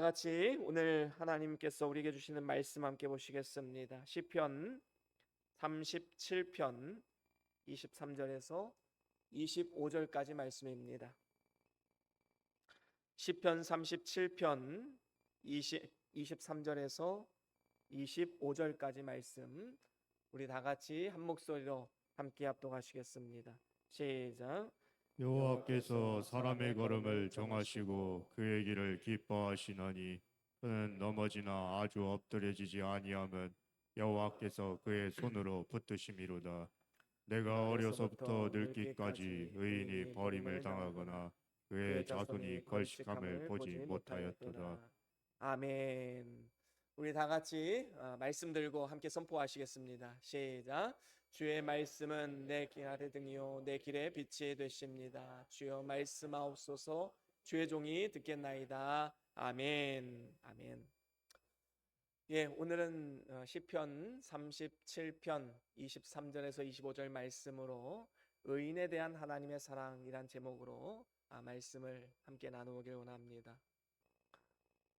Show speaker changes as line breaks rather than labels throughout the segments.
같이 오늘 하나님께서 우리에게 주시는 말씀 함께 보시겠습니다. 시편 37편 23절에서 25절까지 말씀입니다. 시편 37편 23절에서 25절까지 말씀, 우리 다 같이 한 목소리로 함께 합독하시겠습니다. 시작.
여호와께서 사람의 걸음을 정하시고 그의 길을 기뻐하시나니 그는 넘어지나 아주 엎드려지지 아니함은 여호와께서 그의 손으로 붙드심이로다. 내가 어려서부터 늙기까지 의인이 버림을 당하거나 그의 자손이 걸식함을 보지 못하였도다.
아멘. 우리 다 같이 말씀 들고 함께 선포하시겠습니다. 시작. 주의 말씀은 내 길 아래 등이요 내 길에 빛이 되십니다. 주여 말씀하옵소서. 주의 종이 듣겠나이다. 아멘. 아멘. 예, 오늘은 시편 37편 23절에서 25절 말씀으로 의인에 대한 하나님의 사랑이란 제목으로 말씀을 함께 나누길 원합니다.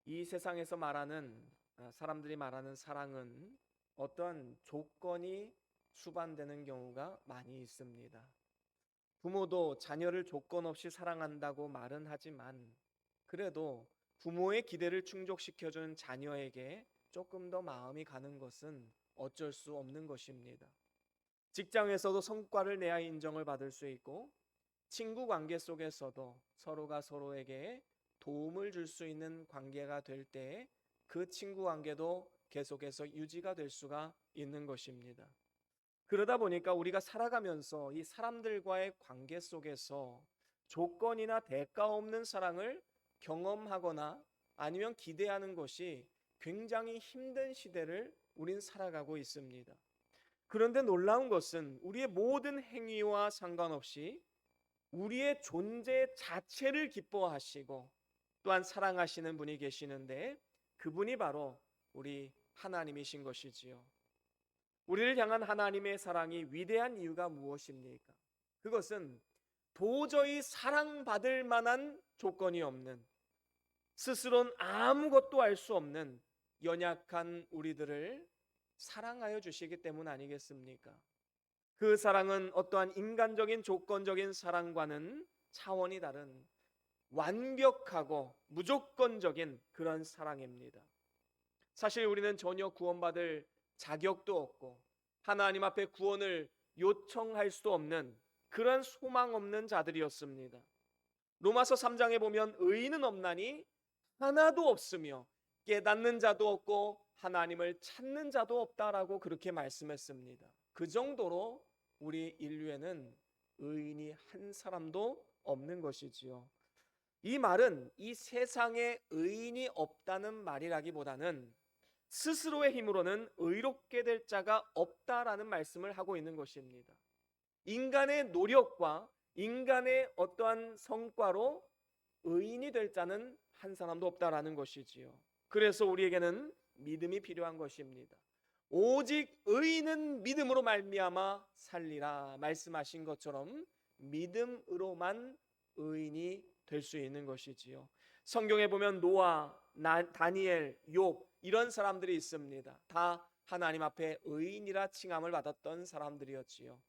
이 세상에서 사람들이 말하는 사랑은 어떠한 조건이 수반되는 경우가 많이 있습니다. 부모도 자녀를 조건 없이 사랑한다고 말은 하지만 그래도 부모의 기대를 충족시켜준 자녀에게 조금 더 마음이 가는 것은 어쩔 수 없는 것입니다. 직장에서도 성과를 내야 인정을 받을 수 있고 친구 관계 속에서도 서로가 서로에게 도움을 줄 수 있는 관계가 될 때 그 친구 관계도 계속해서 유지가 될 수가 있는 것입니다. 그러다 보니까 우리가 살아가면서 이 사람들과의 관계 속에서 조건이나 대가 없는 사랑을 경험하거나 아니면 기대하는 것이 굉장히 힘든 시대를 우린 살아가고 있습니다. 그런데 놀라운 것은 우리의 모든 행위와 상관없이 우리의 존재 자체를 기뻐하시고 또한 사랑하시는 분이 계시는데 그분이 바로 우리 하나님이신 것이지요. 우리를 향한 하나님의 사랑이 위대한 이유가 무엇입니까? 그것은 도저히 사랑받을 만한 조건이 없는, 스스로는 아무것도 할 수 없는 연약한 우리들을 사랑하여 주시기 때문 아니겠습니까? 그 사랑은 어떠한 인간적인 조건적인 사랑과는 차원이 다른 완벽하고 무조건적인 그런 사랑입니다. 사실 우리는 전혀 구원받을 자격도 없고 하나님 앞에 구원을 요청할 수도 없는 그런 소망 없는 자들이었습니다. 로마서 3장에 보면 의인은 없나니 하나도 없으며 깨닫는 자도 없고 하나님을 찾는 자도 없다라고 그렇게 말씀했습니다. 그 정도로 우리 인류에는 의인이 한 사람도 없는 것이지요. 이 말은 이 세상에 의인이 없다는 말이라기보다는 스스로의 힘으로는 의롭게 될 자가 없다라는 말씀을 하고 있는 것입니다. 인간의 노력과 인간의 어떠한 성과로 의인이 될 자는 한 사람도 없다라는 것이지요. 그래서 우리에게는 믿음이 필요한 것입니다. 오직 의인은 믿음으로 말미암아 살리라 말씀하신 것처럼 믿음으로만 의인이 될 수 있는 것이지요. 성경에 보면 노아, 다니엘, 욥 이런 사람들이 있습니다. 다 하나님 앞에 의인이라 칭함을 받았던 사람들이었지요.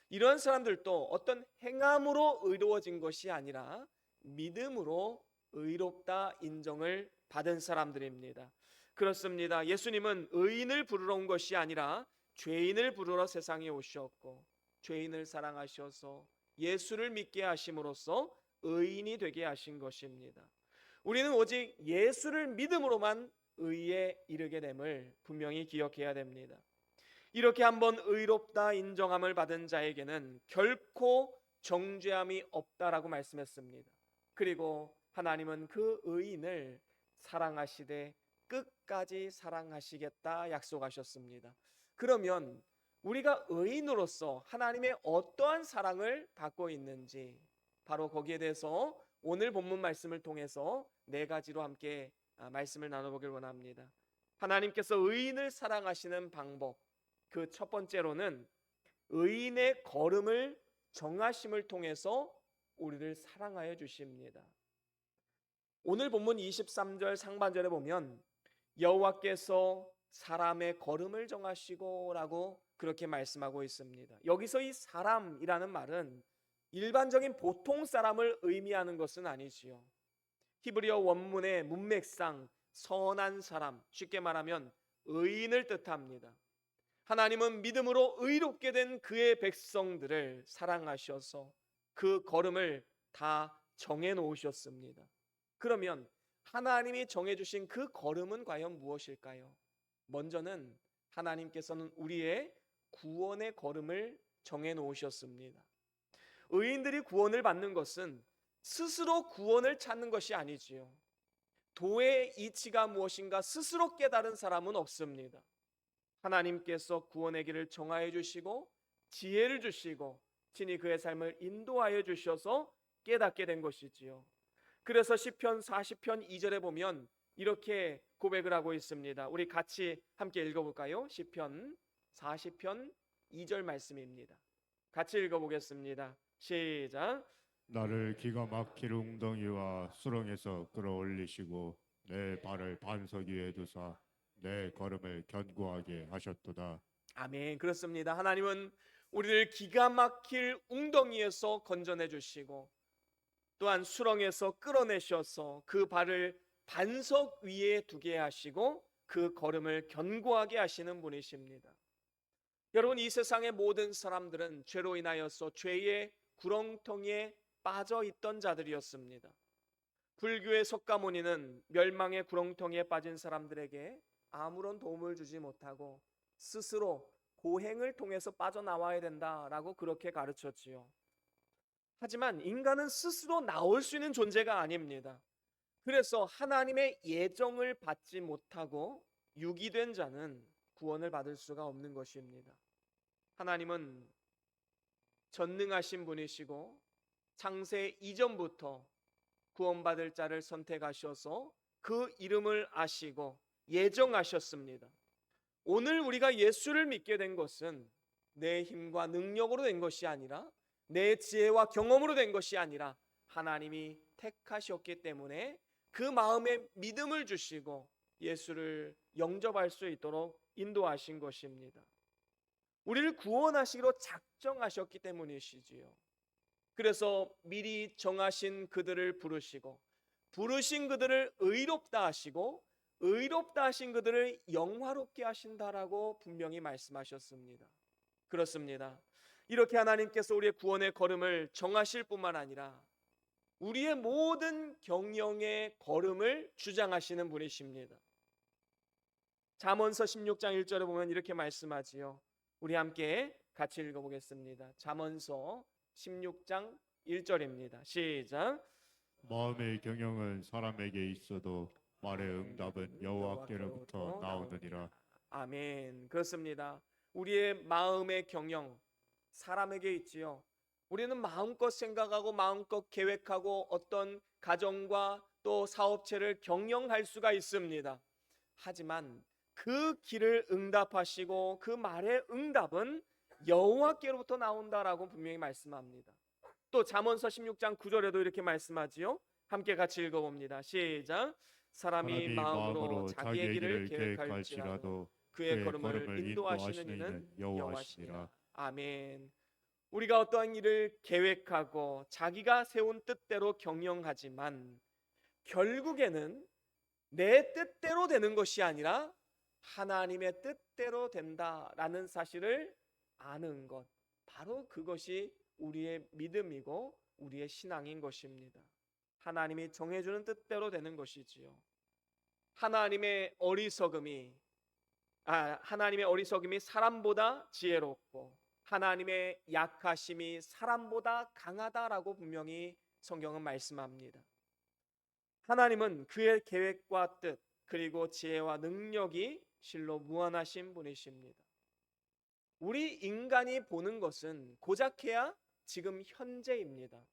이런 사람들도 어떤 행함으로 의로워진 것이 아니라 믿음으로 의롭다 인정을 받은 사람들입니다. 그렇습니다. 예수님은 의인을 부르러 온 것이 아니라 죄인을 부르러 세상에 오셨고 죄인을 사랑하셔서 예수를 믿게 하심으로써 의인이 되게 하신 것입니다. 우리는 오직 예수를 믿음으로만 의에 이르게 됨을 분명히 기억해야 됩니다. 이렇게 한번 의롭다 인정함을 받은 자에게는 결코 정죄함이 없다라고 말씀했습니다. 그리고 하나님은 그 의인을 사랑하시되 끝까지 사랑하시겠다 약속하셨습니다. 그러면 우리가 의인으로서 하나님의 어떠한 사랑을 받고 있는지 바로 거기에 대해서 오늘 본문 말씀을 통해서 네 가지로 함께 말씀을 나눠보길 원합니다. 하나님께서 의인을 사랑하시는 방법, 그 첫 번째로는 의인의 걸음을 정하심을 통해서 우리를 사랑하여 주십니다. 오늘 본문 23절 상반절에 보면 여호와께서 사람의 걸음을 정하시고라고 그렇게 말씀하고 있습니다. 여기서 이 사람이라는 말은 일반적인 보통 사람을 의미하는 것은 아니지요. 히브리어 원문의 문맥상 선한 사람, 쉽게 말하면 의인을 뜻합니다. 하나님은 믿음으로 의롭게 된 그의 백성들을 사랑하셔서 그 걸음을 다 정해 놓으셨습니다. 그러면 하나님이 정해주신 그 걸음은 과연 무엇일까요? 먼저는 하나님께서는 우리의 구원의 걸음을 정해 놓으셨습니다. 의인들이 구원을 받는 것은 스스로 구원을 찾는 것이 아니지요. 도의 이치가 무엇인가 스스로 깨달은 사람은 없습니다. 하나님께서 구원의 길을 정하여 주시고 지혜를 주시고 친히 그의 삶을 인도하여 주셔서 깨닫게 된 것이지요. 그래서 시편 40편 2절에 보면 이렇게 고백을 하고 있습니다. 우리 같이 함께 읽어볼까요? 시편 40편 2절 말씀입니다. 같이 읽어보겠습니다. 시작.
나를 기가 막힐 웅덩이와 수렁에서 끌어올리시고 내 발을 반석 위에 두사 내 걸음을 견고하게 하셨도다.
아멘. 그렇습니다. 하나님은 우리를 기가 막힐 웅덩이에서 건져내 주시고 또한 수렁에서 끌어내셔서 그 발을 반석 위에 두게 하시고 그 걸음을 견고하게 하시는 분이십니다. 여러분, 이 세상의 모든 사람들은 죄로 인하여서 죄의 구렁텅이에 빠져 있던 자들이었습니다. 불교의 석가모니는 멸망의 구렁텅이에 빠진 사람들에게 아무런 도움을 주지 못하고 스스로 고행을 통해서 빠져나와야 된다라고 그렇게 가르쳤지요. 하지만 인간은 스스로 나올 수 있는 존재가 아닙니다. 그래서 하나님의 예정을 받지 못하고 유기된 자는 구원을 받을 수가 없는 것입니다. 하나님은 전능하신 분이시고 창세 이전부터 구원받을 자를 선택하셔서 그 이름을 아시고 예정하셨습니다. 오늘 우리가 예수를 믿게 된 것은 내 힘과 능력으로 된 것이 아니라 내 지혜와 경험으로 된 것이 아니라 하나님이 택하셨기 때문에 그 마음에 믿음을 주시고 예수를 영접할 수 있도록 인도하신 것입니다. 우리를 구원하시기로 작정하셨기 때문이시지요. 그래서 미리 정하신 그들을 부르시고 부르신 그들을 의롭다 하시고 의롭다 하신 그들을 영화롭게 하신다라고 분명히 말씀하셨습니다. 그렇습니다. 이렇게 하나님께서 우리의 구원의 걸음을 정하실 뿐만 아니라 우리의 모든 경영의 걸음을 주장하시는 분이십니다. 잠언서 16장 1절에 보면 이렇게 말씀하지요. 우리 함께 같이 읽어보겠습니다. 잠언서 16장 1절입니다. 시작.
마음의 경영은 사람에게 있어도 말의 응답은 여호와께로부터 나오느니라.
아멘. 그렇습니다. 우리의 마음의 경영 사람에게 있지요. 우리는 마음껏 생각하고 마음껏 계획하고 어떤 가정과 또 사업체를 경영할 수가 있습니다. 하지만 그 길을 응답하시고 그 말의 응답은 여호와께로부터 나온다라고 분명히 말씀합니다. 또 잠언서 16장 9절에도 이렇게 말씀하지요. 함께 같이 읽어봅니다. 시작. 사람이 마음으로 자기의 길을 계획할지라도 그의 걸음을 인도하시는 이는 여호와시니라. 아멘. 우리가 어떠한 일을 계획하고 자기가 세운 뜻대로 경영하지만 결국에는 내 뜻대로 되는 것이 아니라 하나님의 뜻대로 된다라는 사실을 아는 것, 바로 그것이 우리의 믿음이고 우리의 신앙인 것입니다. 하나님이 정해주는 뜻대로 되는 것이지요. 하나님의 어리석음이 사람보다 지혜롭고 하나님의 약하심이 사람보다 강하다라고 분명히 성경은 말씀합니다. 하나님은 그의 계획과 뜻 그리고 지혜와 능력이 실로 무한하신 분이십니다. 우리 인간이 보는 것은 고작해야 지금 현재입니다.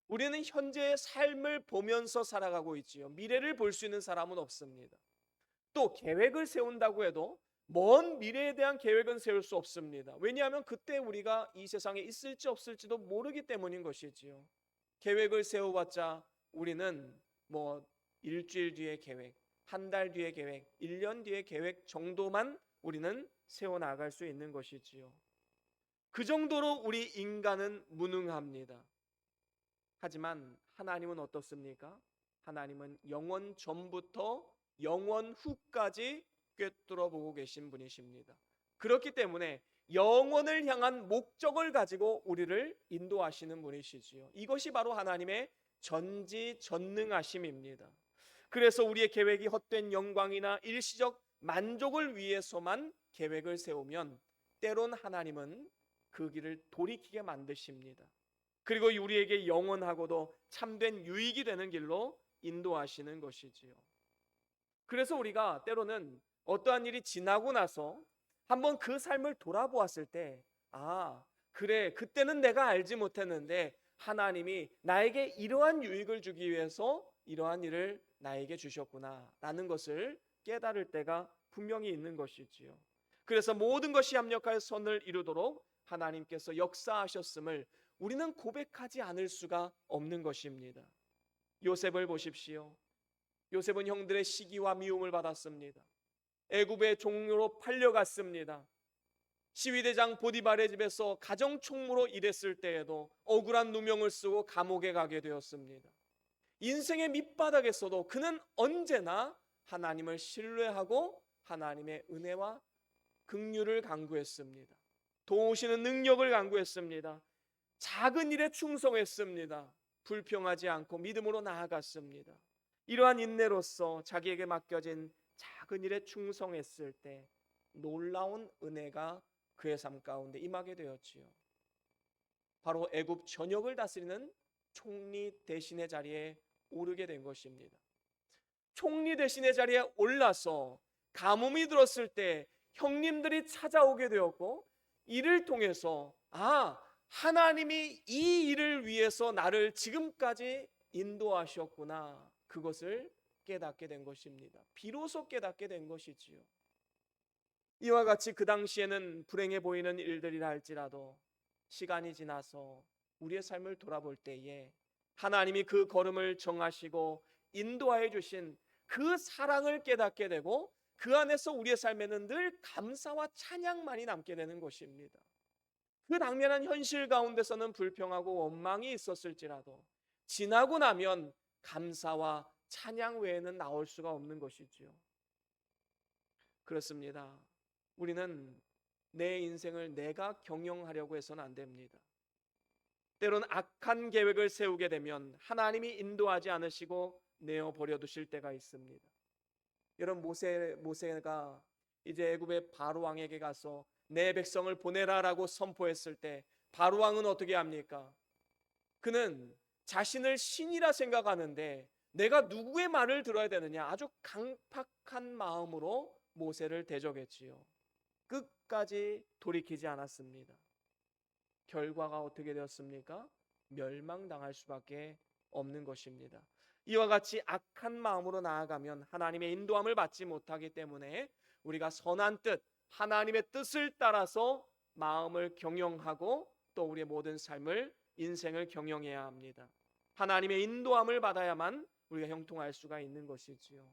우리는 현재의 삶을 보면서 살아가고 있지요. 미래를 볼 수 있는 사람은 없습니다. 또 계획을 세운다고 해도 먼 미래에 대한 계획은 세울 수 없습니다. 왜냐하면 그때 우리가 이 세상에 있을지 없을지도 모르기 때문인 것이지요. 계획을 세워봤자 우리는 일주일 뒤의 계획, 한 달 뒤의 계획, 1년 뒤의 계획 정도만 우리는 세워나갈 수 있는 것이지요. 그 정도로 우리 인간은 무능합니다. 하지만 하나님은 어떻습니까? 하나님은 영원 전부터 영원 후까지 꿰뚫어 보고 계신 분이십니다. 그렇기 때문에 영원을 향한 목적을 가지고 우리를 인도하시는 분이시지요. 이것이 바로 하나님의 전지전능하심입니다. 그래서 우리의 계획이 헛된 영광이나 일시적 만족을 위해서만 계획을 세우면 때론 하나님은 그 길을 돌이키게 만드십니다. 그리고 우리에게 영원하고도 참된 유익이 되는 길로 인도하시는 것이지요. 그래서 우리가 때로는 어떠한 일이 지나고 나서 한번 그 삶을 돌아보았을 때, 아, 그래, 그때는 내가 알지 못했는데 하나님이 나에게 이러한 유익을 주기 위해서 이러한 일을 나에게 주셨구나 라는 것을 깨달을 때가 분명히 있는 것이지요. 그래서 모든 것이 합력하여 선을 이루도록 하나님께서 역사하셨음을 우리는 고백하지 않을 수가 없는 것입니다. 요셉을 보십시오. 요셉은 형들의 시기와 미움을 받았습니다. 애굽의 종으로 팔려갔습니다. 시위대장 보디발의 집에서 가정총무로 일했을 때에도 억울한 누명을 쓰고 감옥에 가게 되었습니다. 인생의 밑바닥에서도 그는 언제나 하나님을 신뢰하고 하나님의 은혜와 긍휼을 간구했습니다. 도우시는 능력을 간구했습니다. 작은 일에 충성했습니다. 불평하지 않고 믿음으로 나아갔습니다. 이러한 인내로서 자기에게 맡겨진 작은 일에 충성했을 때 놀라운 은혜가 그의 삶 가운데 임하게 되었지요. 바로 애굽 전역을 다스리는 총리 대신의 자리에 오르게 된 것입니다. 총리 대신의 자리에 올라서 가뭄이 들었을 때 형님들이 찾아오게 되었고, 이를 통해서 하나님이 이 일을 위해서 나를 지금까지 인도하셨구나, 그것을 깨닫게 된 것입니다. 비로소 깨닫게 된 것이지요. 이와 같이 그 당시에는 불행해 보이는 일들이라 할지라도 시간이 지나서 우리의 삶을 돌아볼 때에 하나님이 그 걸음을 정하시고 인도하여 주신 그 사랑을 깨닫게 되고, 그 안에서 우리의 삶에는 늘 감사와 찬양만이 남게 되는 것입니다. 그 당면한 현실 가운데서는 불평하고 원망이 있었을지라도 지나고 나면 감사와 찬양 외에는 나올 수가 없는 것이지요. 그렇습니다. 우리는 내 인생을 내가 경영하려고 해서는 안 됩니다. 때론 악한 계획을 세우게 되면 하나님이 인도하지 않으시고 내어 버려 두실 때가 있습니다. 여러분, 모세가 이제 애굽의 바로 왕에게 가서 내 백성을 보내라라고 선포했을 때 바로 왕은 어떻게 합니까? 그는 자신을 신이라 생각하는데 내가 누구의 말을 들어야 되느냐, 아주 강팍한 마음으로 모세를 대적했지요. 끝까지 돌이키지 않았습니다. 결과가 어떻게 되었습니까? 멸망당할 수밖에 없는 것입니다. 이와 같이 악한 마음으로 나아가면 하나님의 인도함을 받지 못하기 때문에 우리가 선한 뜻, 하나님의 뜻을 따라서 마음을 경영하고 또 우리의 모든 삶을, 인생을 경영해야 합니다. 하나님의 인도함을 받아야만 우리가 형통할 수가 있는 것이지요.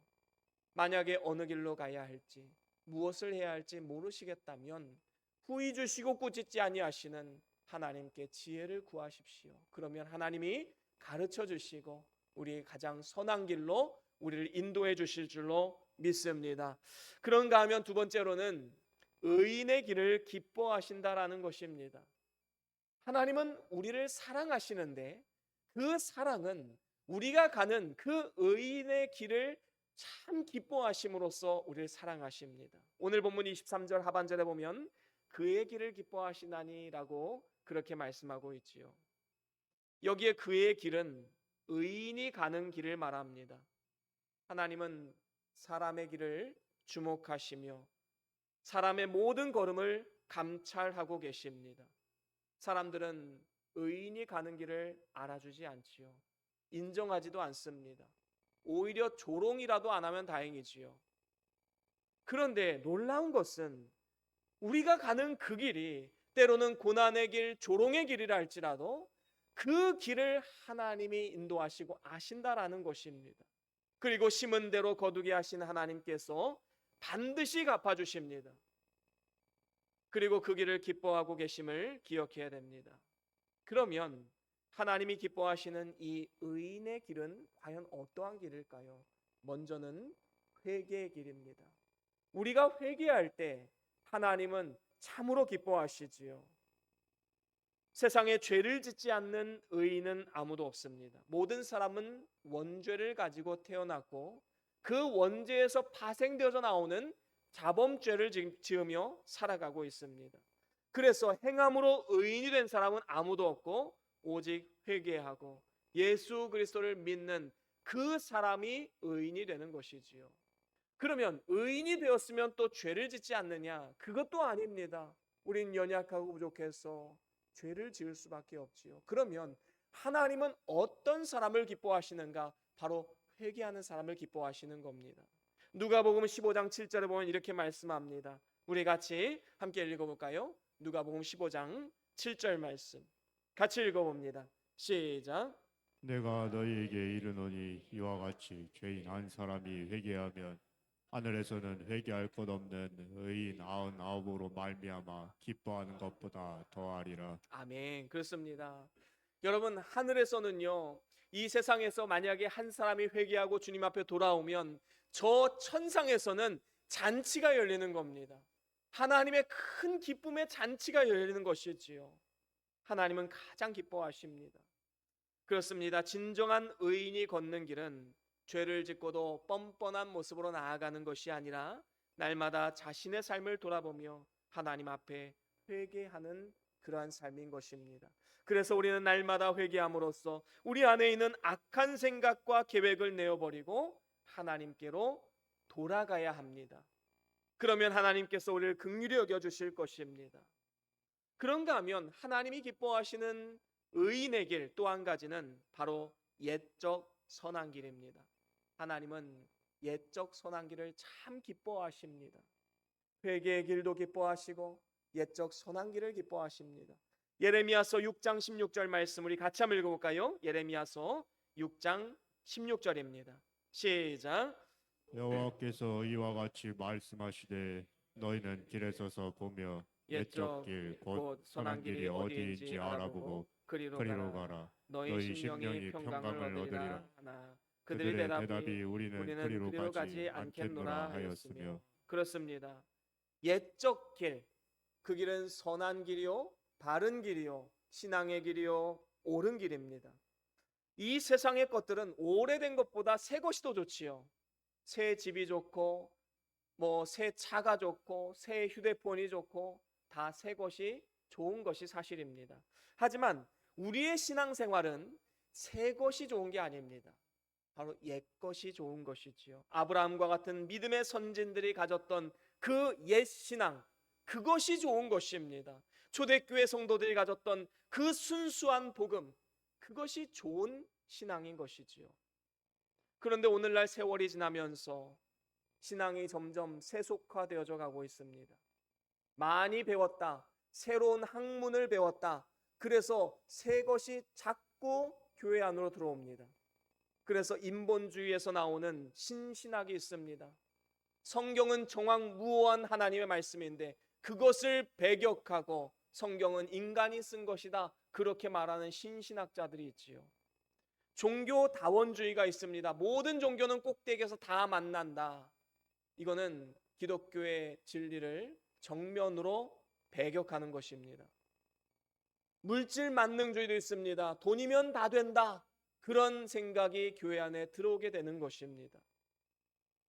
만약에 어느 길로 가야 할지, 무엇을 해야 할지 모르시겠다면 후이 주시고 꾸짖지 아니하시는 하나님께 지혜를 구하십시오. 그러면 하나님이 가르쳐 주시고 우리 가장 선한 길로 우리를 인도해 주실 줄로 믿습니다. 그런가 하면 두 번째로는 의인의 길을 기뻐하신다라는 것입니다. 하나님은 우리를 사랑하시는데 그 사랑은 우리가 가는 그 의인의 길을 참 기뻐하심으로써 우리를 사랑하십니다. 오늘 본문 23절 하반절에 보면 그의 길을 기뻐하시나니라고 그렇게 말씀하고 있지요. 여기에 그의 길은 의인이 가는 길을 말합니다. 하나님은 사람의 길을 주목하시며 사람의 모든 걸음을 감찰하고 계십니다. 사람들은 의인이 가는 길을 알아주지 않지요. 인정하지도 않습니다. 오히려 조롱이라도 안 하면 다행이지요. 그런데 놀라운 것은 우리가 가는 그 길이 때로는 고난의 길, 조롱의 길이라 할지라도 그 길을 하나님이 인도하시고 아신다라는 것입니다. 그리고 심은 대로 거두게 하신 하나님께서 반드시 갚아주십니다. 그리고 그 길을 기뻐하고 계심을 기억해야 됩니다. 그러면 하나님이 기뻐하시는 이 의인의 길은 과연 어떠한 길일까요? 먼저는 회개의 길입니다. 우리가 회개할 때 하나님은 참으로 기뻐하시지요. 세상에 죄를 짓지 않는 의인은 아무도 없습니다. 모든 사람은 원죄를 가지고 태어났고 그 원죄에서 파생되어서 나오는 자범죄를 지으며 살아가고 있습니다. 그래서 행함으로 의인이 된 사람은 아무도 없고 오직 회개하고 예수 그리스도를 믿는 그 사람이 의인이 되는 것이지요. 그러면 의인이 되었으면 또 죄를 짓지 않느냐? 그것도 아닙니다. 우린 연약하고 부족해서 죄를 지을 수밖에 없지요. 그러면 하나님은 어떤 사람을 기뻐하시는가? 바로 회개하는 사람을 기뻐하시는 겁니다. 누가복음 15장 7절에 보면 이렇게 말씀합니다. 우리 같이 함께 읽어볼까요? 누가복음 15장 7절 말씀 같이 읽어봅니다. 시작.
내가 너희에게 이르노니 이와 같이 죄인 한 사람이 회개하면 하늘에서는 회개할 것 없는 의인 99으로 말미암아 기뻐하는 것보다 더하리라.
아멘. 그렇습니다. 여러분, 하늘에서는요, 이 세상에서 만약에 한 사람이 회개하고 주님 앞에 돌아오면 저 천상에서는 잔치가 열리는 겁니다. 하나님의 큰 기쁨의 잔치가 열리는 것이지요. 하나님은 가장 기뻐하십니다. 그렇습니다. 진정한 의인이 걷는 길은 죄를 짓고도 뻔뻔한 모습으로 나아가는 것이 아니라 날마다 자신의 삶을 돌아보며 하나님 앞에 회개하는 그러한 삶인 것입니다. 그래서 우리는 날마다 회개함으로써 우리 안에 있는 악한 생각과 계획을 내어버리고 하나님께로 돌아가야 합니다. 그러면 하나님께서 우리를 긍휼히 여겨주실 것입니다. 그런가 하면 하나님이 기뻐하시는 의인의 길 또 한 가지는 바로 옛적 선한 길입니다. 하나님은 옛적 선한 길을 참 기뻐하십니다. 회개의 길도 기뻐하시고 옛적 선한 길을 기뻐하십니다. 예레미야서 6장 16절 말씀 우리 같이 한번 읽어볼까요? 예레미야서 6장 16절입니다. 시작.
여호와께서 이와 같이 말씀하시되 너희는 길에 서서 보며 옛적 길 곧 선한 길이 어디인지 알아보고 그리로 가라. 너희 심령이 평강을 얻으리라.
하나
그들의 대답이 우리는 그리로 가지 않겠노라 하였으며.
그렇습니다. 옛적 길, 그 길은 선한 길이요 바른 길이요 신앙의 길이요 옳은 길입니다. 이 세상의 것들은 오래된 것보다 새 것이 더 좋지요. 새 집이 좋고 새 차가 좋고 새 휴대폰이 좋고 다 새 것이 좋은 것이 사실입니다. 하지만 우리의 신앙생활은 새 것이 좋은 게 아닙니다. 바로 옛 것이 좋은 것이지요. 아브라함과 같은 믿음의 선진들이 가졌던 그 옛 신앙, 그것이 좋은 것입니다. 초대교회 성도들이 가졌던 그 순수한 복음, 그것이 좋은 신앙인 것이지요. 그런데 오늘날 세월이 지나면서 신앙이 점점 세속화되어져 가고 있습니다. 많이 배웠다, 새로운 학문을 배웠다, 그래서 새 것이 자꾸 교회 안으로 들어옵니다. 그래서 인본주의에서 나오는 신신학이 있습니다. 성경은 정확무오한 하나님의 말씀인데 그것을 배격하고 성경은 인간이 쓴 것이다, 그렇게 말하는 신신학자들이 있지요. 종교다원주의가 있습니다. 모든 종교는 꼭대기에서 다 만난다. 이거는 기독교의 진리를 정면으로 배격하는 것입니다. 물질 만능주의도 있습니다. 돈이면 다 된다, 그런 생각이 교회 안에 들어오게 되는 것입니다.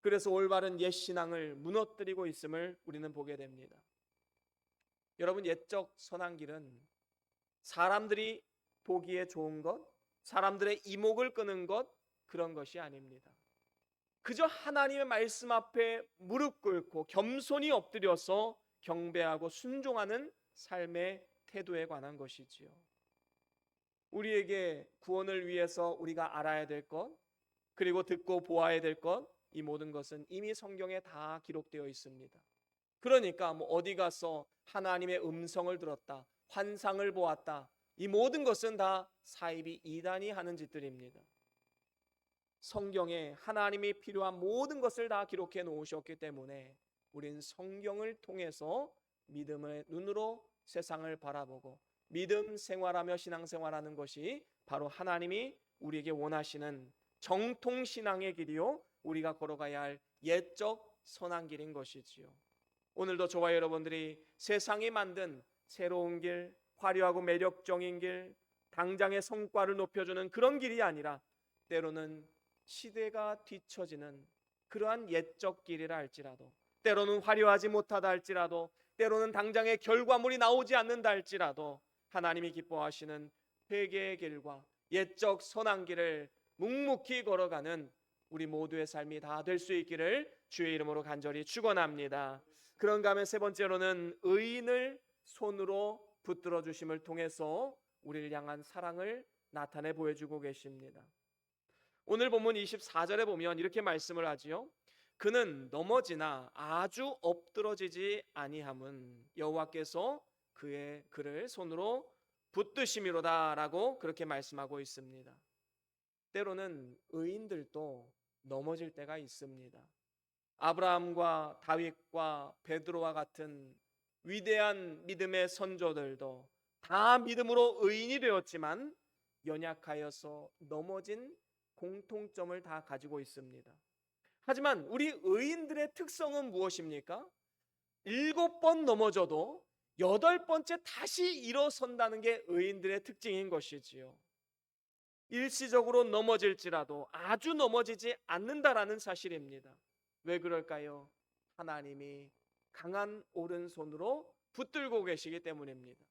그래서 올바른 옛 신앙을 무너뜨리고 있음을 우리는 보게 됩니다. 여러분, 옛적 선한 길은 사람들이 보기에 좋은 것, 사람들의 이목을 끄는 것, 그런 것이 아닙니다. 그저 하나님의 말씀 앞에 무릎 꿇고 겸손히 엎드려서 경배하고 순종하는 삶의 태도에 관한 것이지요. 우리에게 구원을 위해서 우리가 알아야 될 것, 그리고 듣고 보아야 될 것, 이 모든 것은 이미 성경에 다 기록되어 있습니다. 그러니까 어디 가서 하나님의 음성을 들었다, 환상을 보았다, 이 모든 것은 다 사이비 이단이 하는 짓들입니다. 성경에 하나님이 필요한 모든 것을 다 기록해 놓으셨기 때문에 우린 성경을 통해서 믿음의 눈으로 세상을 바라보고 믿음 생활하며 신앙생활하는 것이 바로 하나님이 우리에게 원하시는 정통신앙의 길이요, 우리가 걸어가야 할 옛적 선한 길인 것이지요. 오늘도 저와 여러분들이 세상이 만든 새로운 길, 화려하고 매력적인 길, 당장의 성과를 높여주는 그런 길이 아니라 때로는 시대가 뒤처지는 그러한 옛적 길이라 할지라도, 때로는 화려하지 못하다 할지라도, 때로는 당장의 결과물이 나오지 않는다 할지라도 하나님이 기뻐하시는 회개의 길과 옛적 선한 길을 묵묵히 걸어가는 우리 모두의 삶이 다 될 수 있기를 주의 이름으로 간절히 축원합니다. 그런가 하면 세 번째로는 의인을 손으로 붙들어 주심을 통해서 우리를 향한 사랑을 나타내 보여주고 계십니다. 오늘 본문 24절에 보면 이렇게 말씀을 하지요. 그는 넘어지나 아주 엎드러지지 아니함은 여호와께서 그를 손으로 붙드심이로다라고 그렇게 말씀하고 있습니다. 때로는 의인들도 넘어질 때가 있습니다. 아브라함과 다윗과 베드로와 같은 위대한 믿음의 선조들도 다 믿음으로 의인이 되었지만 연약하여서 넘어진 공통점을 다 가지고 있습니다. 하지만 우리 의인들의 특성은 무엇입니까? 7번 넘어져도 8번째 다시 일어선다는 게 의인들의 특징인 것이지요. 일시적으로 넘어질지라도 아주 넘어지지 않는다라는 사실입니다. 왜 그럴까요? 하나님이 강한 오른손으로 붙들고 계시기 때문입니다.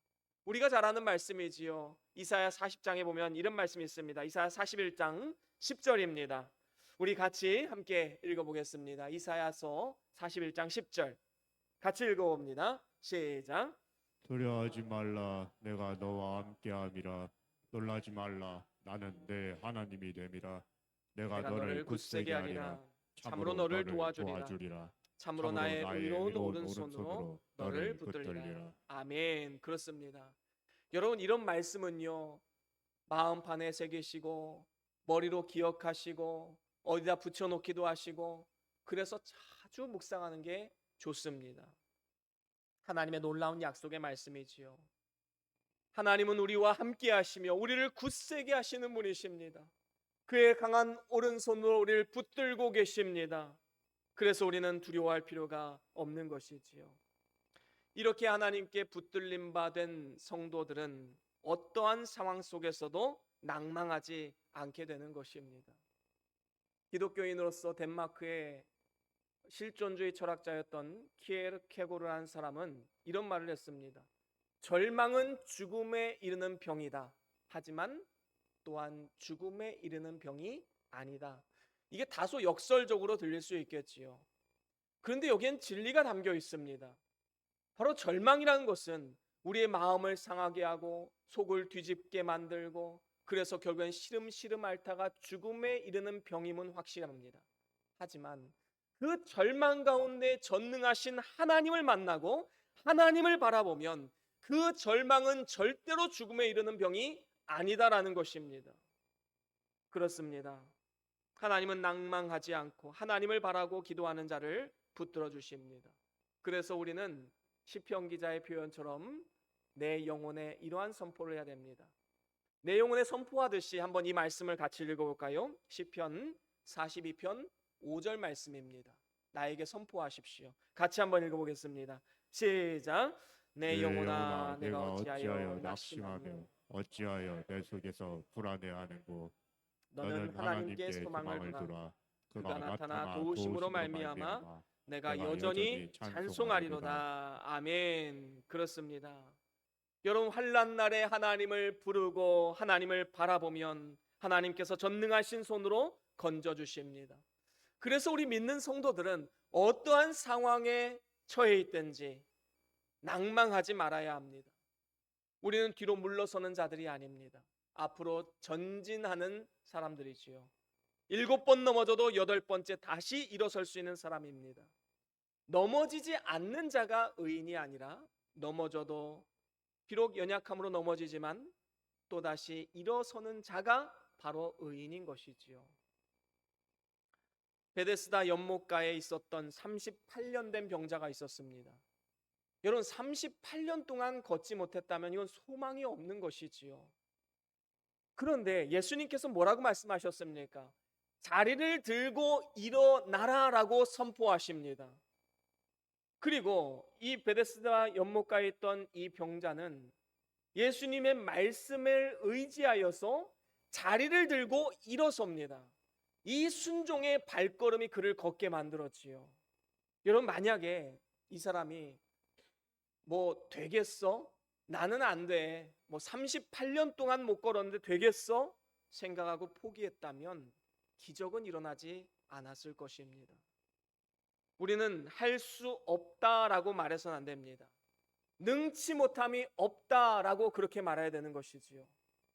우리가 잘 아는 말씀이지요. 이사야 40장에 보면 이런 말씀이 있습니다. 이사야 41장 10절입니다. 우리 같이 함께 읽어보겠습니다. 이사야서 41장 10절 같이 읽어봅니다. 시작.
두려워하지 말라. 내가 너와 함께함이라. 놀라지 말라. 나는 내 하나님이 됨이라. 내가 너를 굳세게 하리라. 참으로 너를 도와주리라.
참으로 나의 의로운 오른손으로 너를 붙들리라. 아멘. 그렇습니다. 여러분, 이런 말씀은요, 마음판에 새기시고 머리로 기억하시고 어디다 붙여놓기도 하시고 그래서 자주 묵상하는 게 좋습니다. 하나님의 놀라운 약속의 말씀이지요. 하나님은 우리와 함께 하시며 우리를 굳세게 하시는 분이십니다. 그의 강한 오른손으로 우리를 붙들고 계십니다. 그래서 우리는 두려워할 필요가 없는 것이지요. 이렇게 하나님께 붙들림 받은 성도들은 어떠한 상황 속에서도 낭망하지 않게 되는 것입니다. 기독교인으로서 덴마크의 실존주의 철학자였던 키에르케고르라는 사람은 이런 말을 했습니다. 절망은 죽음에 이르는 병이다. 하지만 또한 죽음에 이르는 병이 아니다. 이게 다소 역설적으로 들릴 수 있겠지요. 그런데 여기엔 진리가 담겨 있습니다. 바로 절망이라는 것은 우리의 마음을 상하게 하고 속을 뒤집게 만들고 그래서 결국엔 시름시름 앓다가 죽음에 이르는 병임은 확실합니다. 하지만 그 절망 가운데 전능하신 하나님을 만나고 하나님을 바라보면 그 절망은 절대로 죽음에 이르는 병이 아니다라는 것입니다. 그렇습니다. 하나님은 낭망하지 않고 하나님을 바라고 기도하는 자를 붙들어 주십니다. 그래서 우리는 시편 기자의 표현처럼 내 영혼에 이러한 선포를 해야 됩니다. 내 영혼에 선포하듯이 한번 이 말씀을 같이 읽어볼까요? 시편 42편 5절 말씀입니다. 나에게 선포하십시오. 같이 한번 읽어보겠습니다. 시작. 내 영혼아 내가 어찌하여 낙심하며
어찌하여 내 속에서 불안해하는고.
너는 하나님께 소망을 두라. 그가 나타나 도우심으로 말미암아 내가 여전히 찬송하리로다. 아멘. 그렇습니다. 여러분, 환난 날에 하나님을 부르고 하나님을 바라보면 하나님께서 전능하신 손으로 건져 주십니다. 그래서 우리 믿는 성도들은 어떠한 상황에 처해 있든지 낭망하지 말아야 합니다. 우리는 뒤로 물러서는 자들이 아닙니다. 앞으로 전진하는 사람들이지요. 7번 넘어져도 8번째 다시 일어설 수 있는 사람입니다. 넘어지지 않는 자가 의인이 아니라 넘어져도 비록 연약함으로 넘어지지만 또다시 일어서는 자가 바로 의인인 것이지요. 베데스다 연못가에 있었던 38년 된 병자가 있었습니다. 여러분 38년 동안 걷지 못했다면 이건 소망이 없는 것이지요. 그런데 예수님께서 뭐라고 말씀하셨습니까? 자리를 들고 일어나라라고 선포하십니다. 그리고 이 베데스다 연못가에 있던 이 병자는 예수님의 말씀을 의지하여서 자리를 들고 일어섭니다. 이 순종의 발걸음이 그를 걷게 만들었지요. 여러분 만약에 이 사람이 뭐 되겠어? 나는 안 돼. 뭐 38년 동안 못 걸었는데 되겠어? 생각하고 포기했다면 기적은 일어나지 않았을 것입니다. 우리는 할 수 없다라고 말해서는 안 됩니다. 능치 못함이 없다라고 그렇게 말해야 되는 것이지요.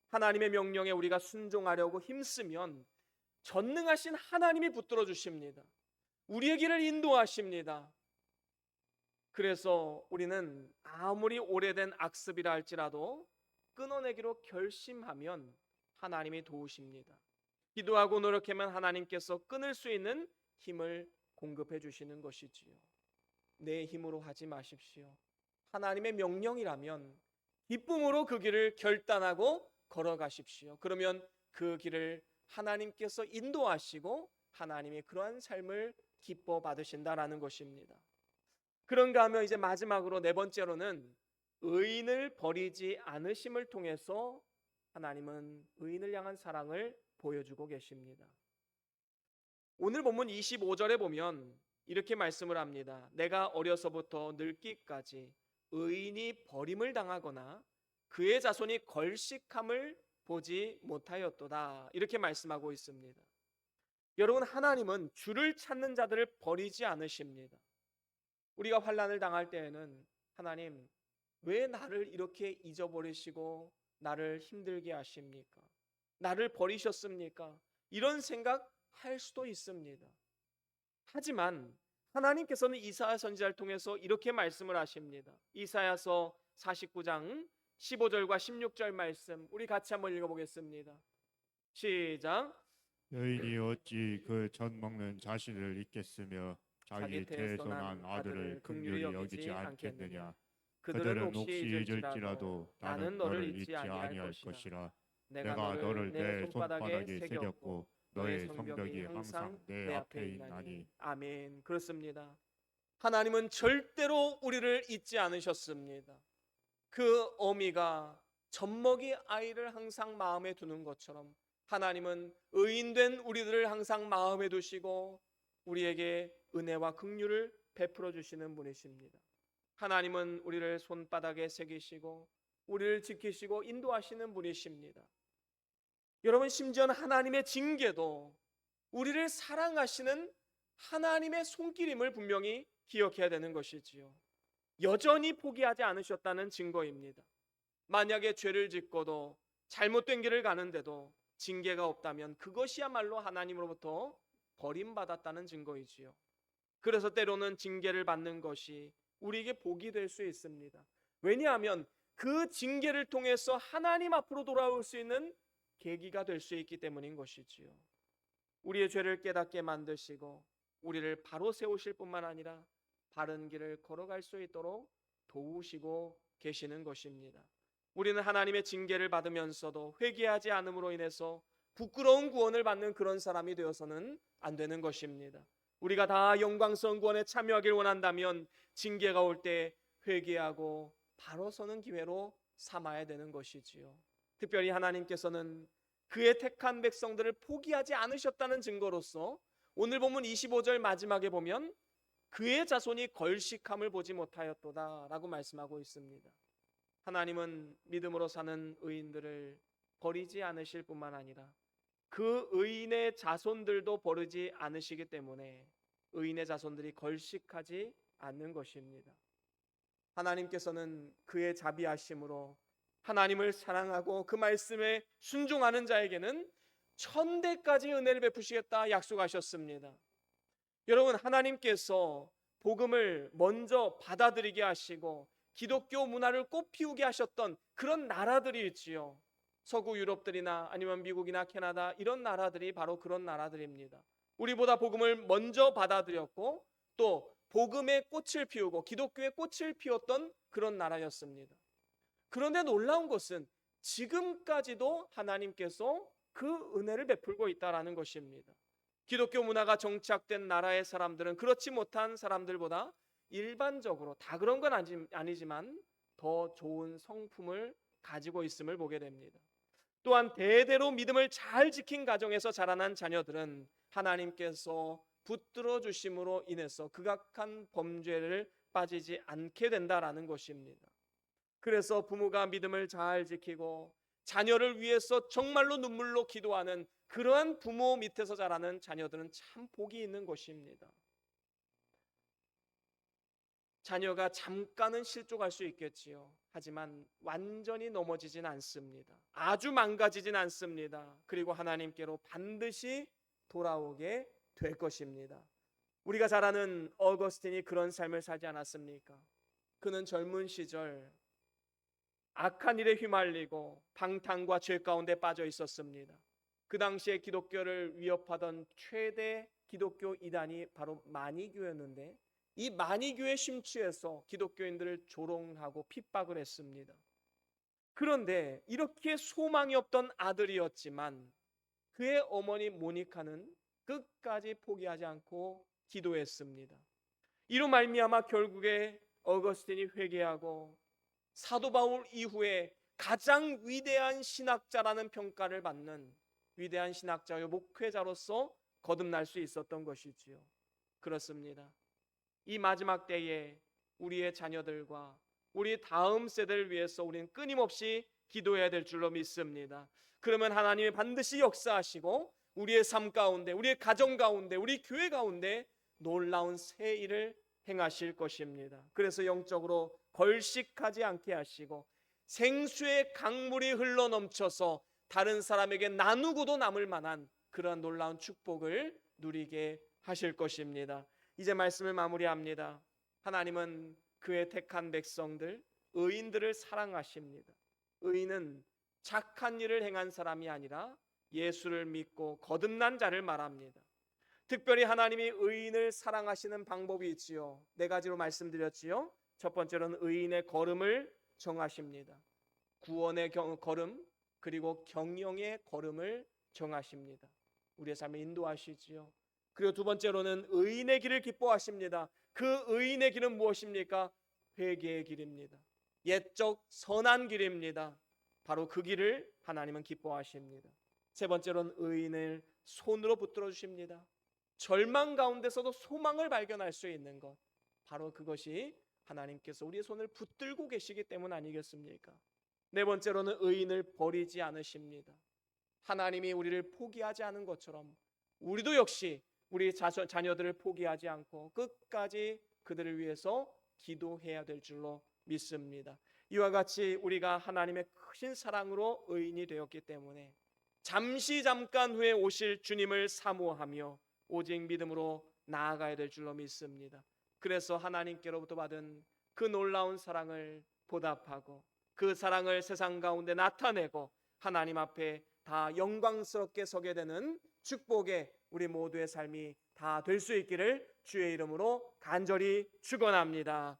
하나님의 명령에 우리가 순종하려고 힘쓰면 전능하신 하나님이 붙들어 주십니다. 우리의 길을 인도하십니다. 그래서 우리는 아무리 오래된 악습이라 할지라도 끊어내기로 결심하면 하나님이 도우십니다. 기도하고 노력하면 하나님께서 끊을 수 있는 힘을 공급해 주시는 것이지요. 내 힘으로 하지 마십시오. 하나님의 명령이라면 기쁨으로 그 길을 결단하고 걸어가십시오. 그러면 그 길을 하나님께서 인도하시고 하나님이 그러한 삶을 기뻐 받으신다라는 것입니다. 그런가 하면 이제 마지막으로 네 번째로는 의인을 버리지 않으심을 통해서 하나님은 의인을 향한 사랑을 보여주고 계십니다. 오늘 본문 25절에 보면 이렇게 말씀을 합니다. 내가 어려서부터 늙기까지 의인이 버림을 당하거나 그의 자손이 걸식함을 보지 못하였도다. 이렇게 말씀하고 있습니다. 여러분 하나님은 주를 찾는 자들을 버리지 않으십니다. 우리가 환난을 당할 때에는 하나님 왜 나를 이렇게 잊어버리시고 나를 힘들게 하십니까? 나를 버리셨습니까? 이런 생각할 수도 있습니다. 하지만 하나님께서는 이사야 선지자를 통해서 이렇게 말씀을 하십니다. 이사야서 49장 15절과 16절 말씀 우리 같이 한번 읽어보겠습니다. 시작.
여인이 어찌 그 젖 먹는 자신을 잊겠으며 자기 태에서 난 아들을 긍휼히 여기지 않겠느냐. 그들은 혹시 잊을지라도 나는 너를 잊지 아니할 것이라. 내가 너를 내 손바닥에 새겼고 너의 성벽이 항상 내 앞에 있나니.
아멘. 그렇습니다. 하나님은 절대로 우리를 잊지 않으셨습니다. 그 어미가 젖먹이 아이를 항상 마음에 두는 것처럼 하나님은 의인된 우리들을 항상 마음에 두시고 우리에게 은혜와 긍휼을 베풀어 주시는 분이십니다. 하나님은 우리를 손바닥에 새기시고 우리를 지키시고 인도하시는 분이십니다. 여러분 심지어는 하나님의 징계도 우리를 사랑하시는 하나님의 손길임을 분명히 기억해야 되는 것이지요. 여전히 포기하지 않으셨다는 증거입니다. 만약에 죄를 짓고도 잘못된 길을 가는데도 징계가 없다면 그것이야말로 하나님으로부터 버림받았다는 증거이지요. 그래서 때로는 징계를 받는 것이 우리에게 복이 될 수 있습니다. 왜냐하면 그 징계를 통해서 하나님 앞으로 돌아올 수 있는 계기가 될 수 있기 때문인 것이지요. 우리의 죄를 깨닫게 만드시고 우리를 바로 세우실 뿐만 아니라 바른 길을 걸어갈 수 있도록 도우시고 계시는 것입니다. 우리는 하나님의 징계를 받으면서도 회개하지 않음으로 인해서 부끄러운 구원을 받는 그런 사람이 되어서는 안 되는 것입니다. 우리가 다 영광스러운 구원에 참여하길 원한다면 징계가 올 때 회개하고 바로 서는 기회로 삼아야 되는 것이지요. 특별히 하나님께서는 그의 택한 백성들을 포기하지 않으셨다는 증거로서 오늘 본문 25절 마지막에 보면 그의 자손이 걸식함을 보지 못하였도다 라고 말씀하고 있습니다. 하나님은 믿음으로 사는 의인들을 버리지 않으실 뿐만 아니라 그 의인의 자손들도 버리지 않으시기 때문에 의인의 자손들이 걸식하지 않는 것입니다. 하나님께서는 그의 자비하심으로 하나님을 사랑하고 그 말씀에 순종하는 자에게는 천대까지 은혜를 베푸시겠다 약속하셨습니다. 여러분 하나님께서 복음을 먼저 받아들이게 하시고 기독교 문화를 꽃피우게 하셨던 그런 나라들이 있지요. 서구 유럽들이나 아니면 미국이나 캐나다 이런 나라들이 바로 그런 나라들입니다. 우리보다 복음을 먼저 받아들였고 또 복음의 꽃을 피우고 기독교의 꽃을 피웠던 그런 나라였습니다. 그런데 놀라운 것은 지금까지도 하나님께서 그 은혜를 베풀고 있다는 것입니다. 기독교 문화가 정착된 나라의 사람들은 그렇지 못한 사람들보다 일반적으로 다 그런 건 아니지만 더 좋은 성품을 가지고 있음을 보게 됩니다. 또한 대대로 믿음을 잘 지킨 가정에서 자라난 자녀들은 하나님께서 붙들어 주심으로 인해서 극악한 범죄를 빠지지 않게 된다라는 것입니다. 그래서 부모가 믿음을 잘 지키고 자녀를 위해서 정말로 눈물로 기도하는 그러한 부모 밑에서 자라는 자녀들은 참 복이 있는 것입니다. 자녀가 잠깐은 실족할 수 있겠지요. 하지만 완전히 넘어지진 않습니다. 아주 망가지진 않습니다. 그리고 하나님께로 반드시 돌아오게 될 것입니다. 우리가 잘 아는 어거스틴이 그런 삶을 살지 않았습니까? 그는 젊은 시절 악한 일에 휘말리고 방탕과 죄 가운데 빠져 있었습니다. 그 당시에 기독교를 위협하던 최대 기독교 이단이 바로 마니교였는데 이 마니교에 심취해서 기독교인들을 조롱하고 핍박을 했습니다. 그런데 이렇게 소망이 없던 아들이었지만 그의 어머니 모니카는 끝까지 포기하지 않고 기도했습니다. 이로 말미암아 결국에 어거스틴이 회개하고 사도 바울 이후에 가장 위대한 신학자라는 평가를 받는 위대한 신학자요 목회자로서 거듭날 수 있었던 것이지요. 그렇습니다. 이 마지막 때에 우리의 자녀들과 우리 다음 세대를 위해서 우리는 끊임없이 기도해야 될 줄로 믿습니다. 그러면 하나님이 반드시 역사하시고 우리의 삶 가운데, 우리의 가정 가운데, 우리 교회 가운데 놀라운 새 일을 행하실 것입니다. 그래서 영적으로 걸식하지 않게 하시고 생수의 강물이 흘러넘쳐서 다른 사람에게 나누고도 남을 만한 그런 놀라운 축복을 누리게 하실 것입니다. 이제 말씀을 마무리합니다. 하나님은 그의 택한 백성들, 의인들을 사랑하십니다. 의인은 착한 일을 행한 사람이 아니라 예수를 믿고 거듭난 자를 말합니다. 특별히 하나님이 의인을 사랑하시는 방법이 있지요. 4가지로 말씀드렸지요. 첫 번째로는 의인의 걸음을 정하십니다. 구원의 걸음 그리고 경영의 걸음을 정하십니다. 우리의 삶을 인도하시지요. 그리고 두 번째로는 의인의 길을 기뻐하십니다. 그 의인의 길은 무엇입니까? 회개의 길입니다. 옛적 선한 길입니다. 바로 그 길을 하나님은 기뻐하십니다. 세 번째로는 의인을 손으로 붙들어 주십니다. 절망 가운데서도 소망을 발견할 수 있는 것, 바로 그것이 하나님께서 우리의 손을 붙들고 계시기 때문 아니겠습니까? 네 번째로는 의인을 버리지 않으십니다. 하나님이 우리를 포기하지 않은 것처럼 우리도 역시 우리 자녀들을 포기하지 않고 끝까지 그들을 위해서 기도해야 될 줄로 믿습니다. 이와 같이 우리가 하나님의 크신 사랑으로 의인이 되었기 때문에 잠깐 후에 오실 주님을 사모하며 오직 믿음으로 나아가야 될 줄로 믿습니다. 그래서 하나님께로부터 받은 그 놀라운 사랑을 보답하고 그 사랑을 세상 가운데 나타내고 하나님 앞에 다 영광스럽게 서게 되는 축복의 우리 모두의 삶이 다 될 수 있기를 주의 이름으로 간절히 축원합니다.